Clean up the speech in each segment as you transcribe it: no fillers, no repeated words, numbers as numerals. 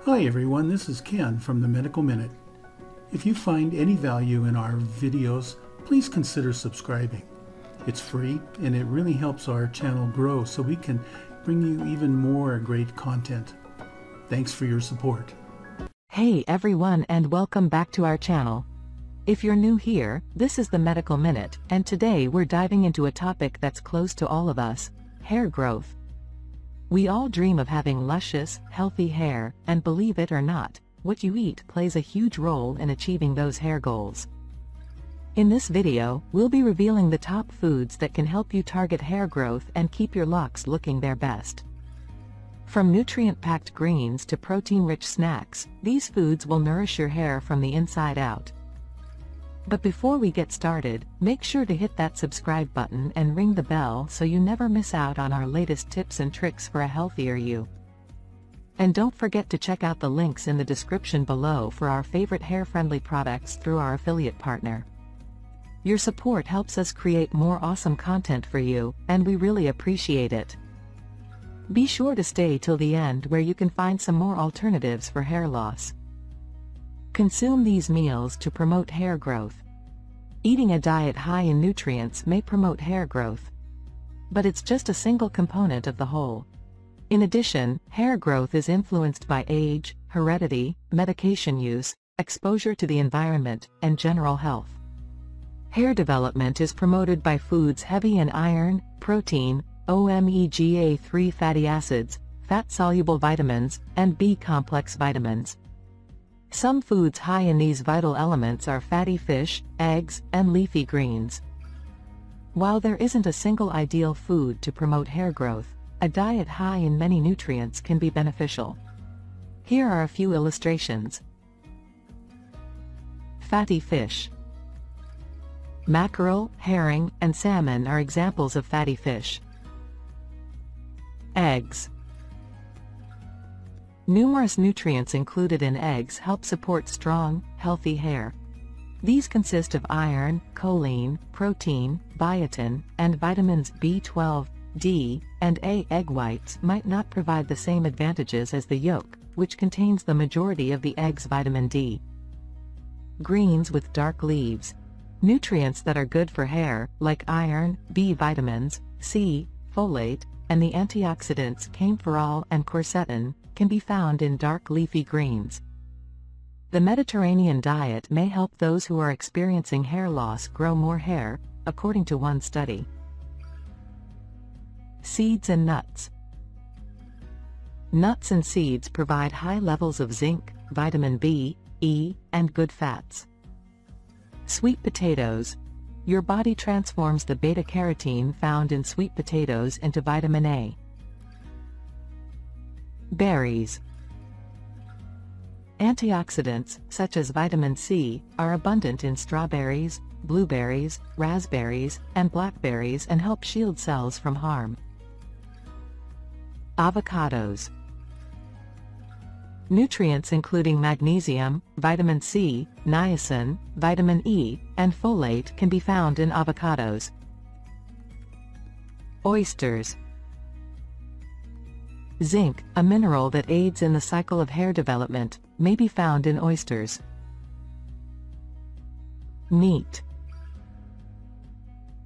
Hi everyone, this is Ken from the Medical Minute. If you find any value in our videos, please consider subscribing. It's free and it really helps our channel grow so we can bring you even more great content. Thanks for your support. Hey everyone, and welcome back to our channel. If you're new here, this is the Medical Minute, and today we're diving into a topic that's close to all of us: hair growth. We all dream of having luscious, healthy hair, and believe it or not, what you eat plays a huge role in achieving those hair goals. In this video, we'll be revealing the top foods that can help you target hair growth and keep your locks looking their best. From nutrient-packed greens to protein-rich snacks, these foods will nourish your hair from the inside out. But before we get started, make sure to hit that subscribe button and ring the bell so you never miss out on our latest tips and tricks for a healthier you. And don't forget to check out the links in the description below for our favorite hair-friendly products through our affiliate partner. Your support helps us create more awesome content for you, and we really appreciate it. Be sure to stay till the end where you can find some more alternatives for hair loss. Consume these meals to promote hair growth. Eating a diet high in nutrients may promote hair growth. But it's just a single component of the whole. In addition, hair growth is influenced by age, heredity, medication use, exposure to the environment, and general health. Hair development is promoted by foods heavy in iron, protein, omega-3 fatty acids, fat-soluble vitamins, and B-complex vitamins. Some foods high in these vital elements are fatty fish, eggs, and leafy greens. While there isn't a single ideal food to promote hair growth, a diet high in many nutrients can be beneficial. Here are a few illustrations. Fatty fish. Mackerel, herring, and salmon are examples of fatty fish. Eggs. Numerous nutrients included in eggs help support strong, healthy hair. These consist of iron, choline, protein, biotin, and vitamins B12, D, and A. Egg whites might not provide the same advantages as the yolk, which contains the majority of the egg's vitamin D. Greens with dark leaves. Nutrients that are good for hair, like iron, B vitamins, C, folate, and the antioxidants camphorol and quercetin, can be found in dark leafy greens. The Mediterranean diet may help those who are experiencing hair loss grow more hair, according to one study. Seeds and nuts. Nuts and seeds provide high levels of zinc, vitamin B, E, and good fats. Sweet potatoes. Your body transforms the beta-carotene found in sweet potatoes into vitamin A. Berries. Antioxidants, such as vitamin C, are abundant in strawberries, blueberries, raspberries, and blackberries and help shield cells from harm. Avocados. Nutrients including magnesium, vitamin C, niacin, vitamin E, and folate can be found in avocados. Oysters. Zinc, a mineral that aids in the cycle of hair development, may be found in oysters. Meat.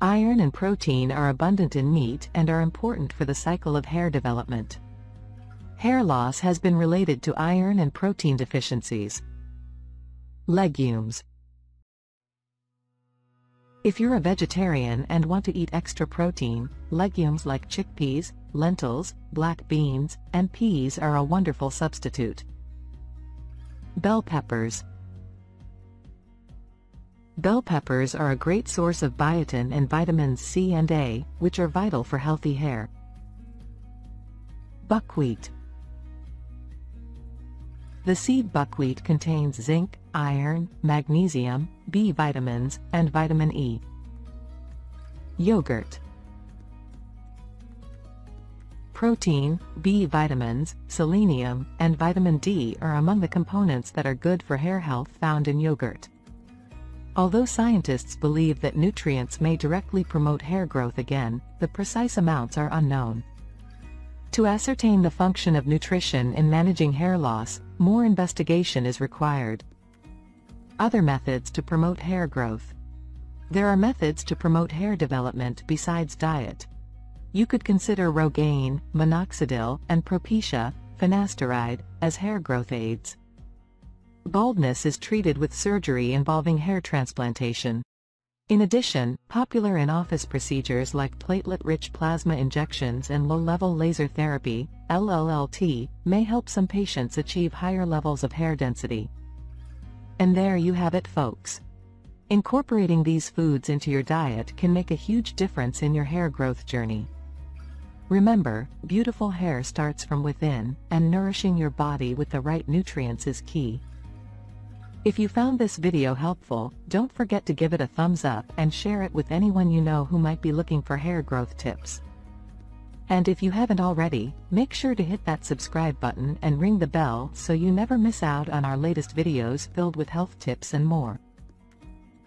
Iron and protein are abundant in meat and are important for the cycle of hair development. Hair loss has been related to iron and protein deficiencies. Legumes. If you're a vegetarian and want to eat extra protein, legumes like chickpeas, lentils, black beans, and peas are a wonderful substitute. Bell peppers. Bell peppers are a great source of biotin and vitamins C and A, which are vital for healthy hair. Buckwheat. The seed buckwheat contains zinc, iron, magnesium, B vitamins, and vitamin E. Yogurt. Protein, B vitamins, selenium, and vitamin D are among the components that are good for hair health found in yogurt. Although scientists believe that nutrients may directly promote hair growth again, the precise amounts are unknown. To ascertain the function of nutrition in managing hair loss, more investigation is required. Other methods to promote hair growth. There are methods to promote hair development besides diet. You could consider Rogaine, minoxidil, and Propecia, finasteride, as hair growth aids. Baldness is treated with surgery involving hair transplantation. In addition, popular in-office procedures like platelet-rich plasma injections and low-level laser therapy, LLT, may help some patients achieve higher levels of hair density. And there you have it, folks. Incorporating these foods into your diet can make a huge difference in your hair growth journey. Remember, beautiful hair starts from within, and nourishing your body with the right nutrients is key. If you found this video helpful, don't forget to give it a thumbs up and share it with anyone you know who might be looking for hair growth tips. And if you haven't already, make sure to hit that subscribe button and ring the bell so you never miss out on our latest videos filled with health tips and more.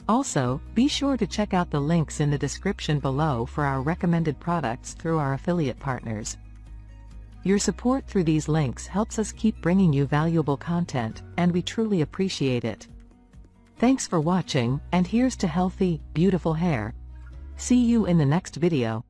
Also, be sure to check out the links in the description below for our recommended products through our affiliate partners. Your support through these links helps us keep bringing you valuable content, and we truly appreciate it. Thanks for watching, and here's to healthy, beautiful hair. See you in the next video.